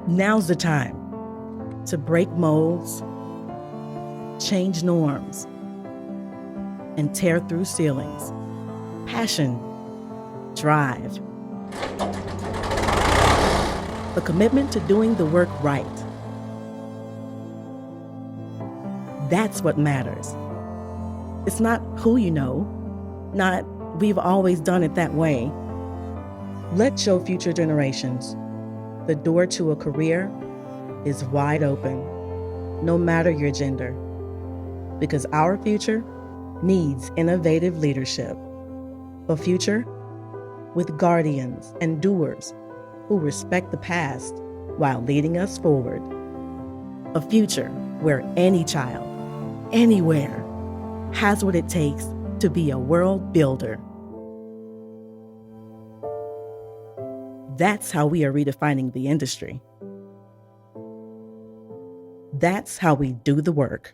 Now's the time to break molds, change norms, and tear through ceilings. Passion, drive, a commitment to doing the work right. That's what matters. It's not who you know, not we've always done it that way. Let's show future generations the door to a career is wide open, no matter your gender, because our future needs innovative leadership. A future with guardians and doers who respect the past while leading us forward. A future where any child, anywhere, has what it takes to be a world builder. That's how we are redefining the industry. That's how we do the work.